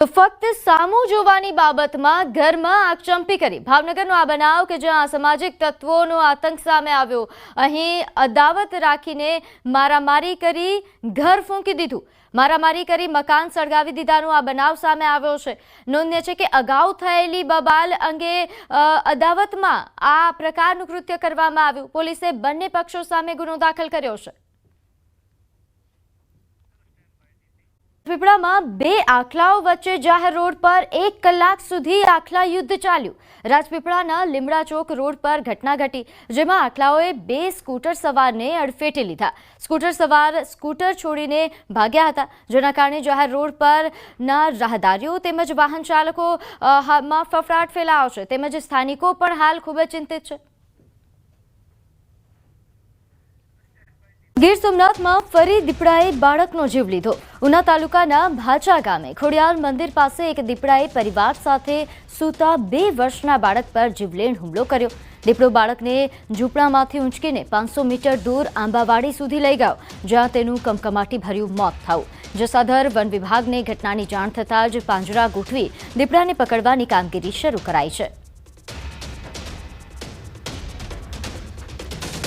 તો ફક્ત સામું જોવાની બાબતમાં ઘરમાં આગચંપી કરી ભાવનગરનો આ બનાવ કે જ્યાં અસામાજિક તત્વોનો આતંક સામે આવ્યો। અહીં અદાવત રાખીને મારામારી કરી ઘર ફૂંકી દીધું, મારામારી કરી મકાન સળગાવી દીધાનો આ બનાવ સામે આવ્યો છે। નોંધનીય છે કે અગાઉ થયેલી બબાલ અંગે અદાવતમાં આ પ્રકારનું કૃત્ય કરવામાં આવ્યું। પોલીસે બંને પક્ષો સામે ગુનો દાખલ કર્યો છે। રાજપીપળામાં બે આખલાઓ વચ્ચે જાહેર રોડ પર 1 કલાક સુધી આખલા યુદ્ધ ચાલ્યું। રાજપીપળાના લીમડા ચોક રોડ પર ઘટના ઘટી, જેમાં આખલાઓએ બે સ્કૂટર સવારને અડફેટે લીધા। સ્કૂટર સવાર સ્કૂટર છોડીને ભાગ્યા હતા, જેના કારણે જાહેર રોડ પરના રાહદારીઓ તેમજ વાહન ચાલકોમાં ફફડાટ ફેલાયો છે, તેમજ સ્થાનિકો પણ હાલ ખૂબ જ ચિંતિત છે। ગીર સોમનાથમાં ફરી દીપડાએ બાળકનો જીવ લીધો। ઉના તાલુકાના ભાચા ગામે ખોડિયાર મંદિર પાસે એક દીપડાએ પરિવાર સાથે સૂતા 2 વર્ષના બાળક પર જીવલેણ હુમલો કર્યો। દીપડો બાળકને ઝૂંપડામાંથી ઊંચકીને 500 મીટર દૂર આંબાવાડી સુધી લઈ ગયો, જ્યાં તેનું કમકમાટી ભર્યું મોત થયું। જસાધર વન વિભાગને ઘટનાની જાણ થતાં જ પાંજરા ગોઠવી દીપડાને પકડવાની કામગીરી શરૂ કરાઈ છે।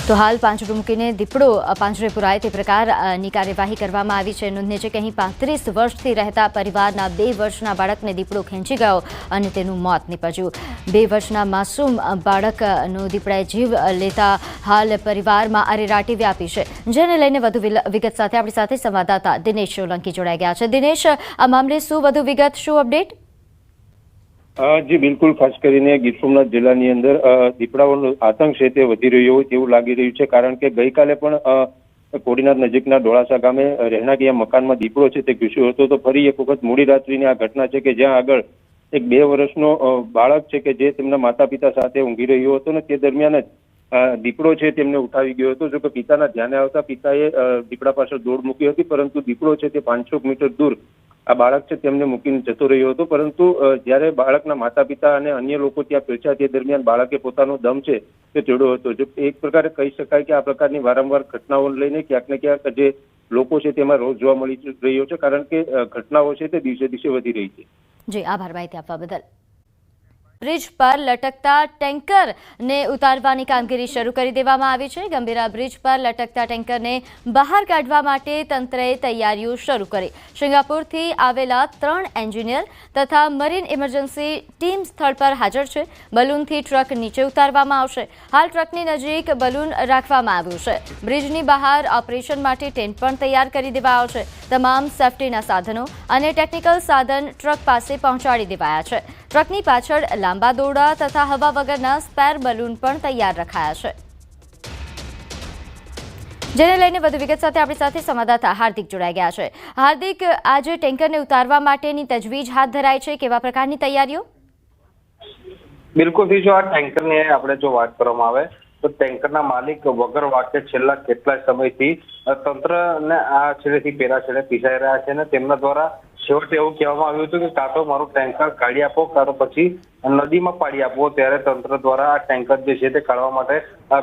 તો હાલ પાંજરું મૂકીને દીપડો પાંજરે પુરાય તે પ્રકારની કાર્યવાહી કરવામાં આવી છે। નોંધનીય છે કે અહીં 35 વર્ષથી રહેતા પરિવારના 2 વર્ષના બાળકને દીપડો ખેંચી ગયો અને તેનું મોત નીપજ્યું। 2 વર્ષના માસૂમ બાળકનો દીપડાએ જીવ લેતા હાલ પરિવારમાં અરેરાટી વ્યાપી છે, જેને લઈને વધુ વિગત સાથે આપણી સાથે સંવાદદાતા દિનેશ સોલંકી જોડાઈ ગયા છે। દિનેશ, આ મામલે શું વધુ વિગત, શું અપડેટ? જી બિલકુલ, ખાસ કરીને ગીર સોમનાથ જિલ્લાની અંદર દીપડાઓનો આતંક છે તે વધી રહ્યો હોય તેવું લાગી રહ્યું છે, કારણ કે ગઈકાલે પણ કોડીનાર નજીકના ડોળાસા ગામે રહેણાંકીય મકાનમાં દીપડો છે તે ઘૂસ્યો હતો। તો ફરી એક વખત મોડી રાત્રિની આ ઘટના છે કે જ્યાં આગળ એક 2 વર્ષનો બાળક છે કે જે તેમના માતા પિતા સાથે ઊંઘી રહ્યો હતો ને તે દરમિયાન જ દીપડો છે તેમને ઉઠાવી ગયો હતો। જો કે પિતાના ધ્યાને આવતા પિતાએ દીપડા પાછળ દોડ મૂકી હતી, પરંતુ દીપડો છે તે 500 મીટર દૂર આ બાળક છે તેમને મૂકીને જતો રહ્યો હતો। પરંતુ જ્યારે બાળકના માતા પિતા અને અન્ય લોકો ત્યાં પહોંચ્યા તે દરમિયાન બાળકે પોતાનો દમ છે તે તોડ્યો હતો। જો એક પ્રકારે કહી શકાય કે આ પ્રકારની વારંવાર ઘટનાઓને લઈને ક્યાંક ને ક્યાંક જે લોકો છે તેમાં રોજ જોવા મળી રહ્યો છે, કારણ કે ઘટનાઓ છે તે દિવસે દિવસે વધી રહી છે। જી, આભાર માહિતી આપવા બદલ। બ્રિજ પર લટકતા ટેન્કરને ઉતારવાની કામગીરી શરૂ કરી દેવામાં આવી છે। ગંભીરા બ્રિજ પર લટકતા ટેન્કરને બહાર કાઢવા માટે તંત્રએ તૈયારીઓ શરૂ કરી। સિંગાપુરથી આવેલા 3 એન્જિનિયર તથા મરીન ઇમરજન્સી ટીમ સ્થળ પર હાજર છે। બલૂનથી ટ્રક નીચે ઉતારવામાં આવશે। હાલ ટ્રકની નજીક બલૂન રાખવામાં આવ્યું છે। બ્રિજની બહાર ઓપરેશન માટે ટેન્ટ પણ તૈયાર કરી દેવાયો છે। તમામ સેફટીના સાધનો અને ટેકનિકલ સાધન ટ્રક પાસે પહોંચાડી દેવાયા છે। ટ્રકની પાછળ લાંબા દોરડા તથા હવા વગરના સ્પેર બલૂન પણ તૈયાર રખાયા છે, જેને લઈને વધુ વિગત સાથે આપણી સાથે સંવાદદાતા હાર્દિક જોડાઈ ગયા છે। હાર્દિક, આજે ટેન્કરને ઉતારવા માટેની તજવીજ હાથ ધરાઈ છે, કેવા પ્રકારની તૈયારીઓ? બિલકુલ, જો આ ટેન્કરની આપણે જો વાત કરવામાં આવે તો ટેન્કરના માલિક વગર વાકે છેલ્લા કેટલાય સમયથી તંત્રને આ છેડેથી પેલા છેડે પીસાઈ રહ્યા છે અને તેમના દ્વારા છેવટે એવું કહેવામાં આવ્યું હતું કે કાં તો મારું ટેન્કર કાઢી આપો, કાં તો પછી નદીમાં પાડી આપો। ત્યારે તંત્ર દ્વારા આ ટેન્કર જે છે તે કાઢવા માટે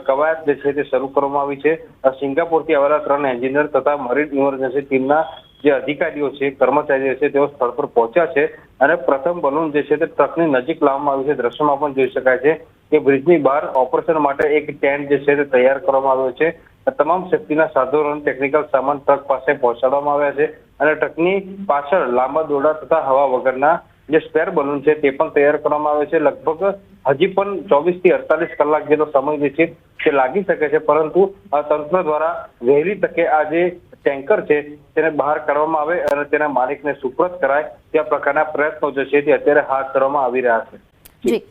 કવાયત જે છે તે શરૂ કરવામાં આવી છે। સિંગાપુરથી આવેલા 3 એન્જિનિયર તથા મરીન ઇમરજન્સી ટીમના જે અધિકારીઓ છે, કર્મચારીઓ છે, તેઓ સ્થળ પર પહોંચ્યા છે અને પ્રથમ બલૂન જે છે તે ટ્રકની નજીક લાવવામાં આવ્યું છે। દ્રશ્યમાં પણ જોઈ શકાય છે કે બ્રિજની બહાર ઓપરેશન માટે એક ટેન્ટ જે છે તે તૈયાર કરવામાં આવ્યો છે। તમામ સેફટીના સાધનો અને ટેકનિકલ સામાન ટ્રક પાસે પહોંચાડવામાં આવ્યા છે અને ટ્રકની પાછળ લાંબા દોરડા તથા હવા વગરના જે સ્પેર બલૂન છે તે પણ તૈયાર કરવામાં આવે છે। લગભગ હજી પણ 24 થી 48 કલાક જેટલો સમય જે છે તે લાગી શકે છે, પરંતુ તંત્ર દ્વારા વહેલી તકે આ જે ટેન્કર છે તેને બહાર કાઢવામાં આવે અને તેના માલિકને સુપરત કરાય, તે પ્રકારના પ્રયત્નો જે છે તે અત્યારે હાથ ધરવામાં આવી રહ્યા છે।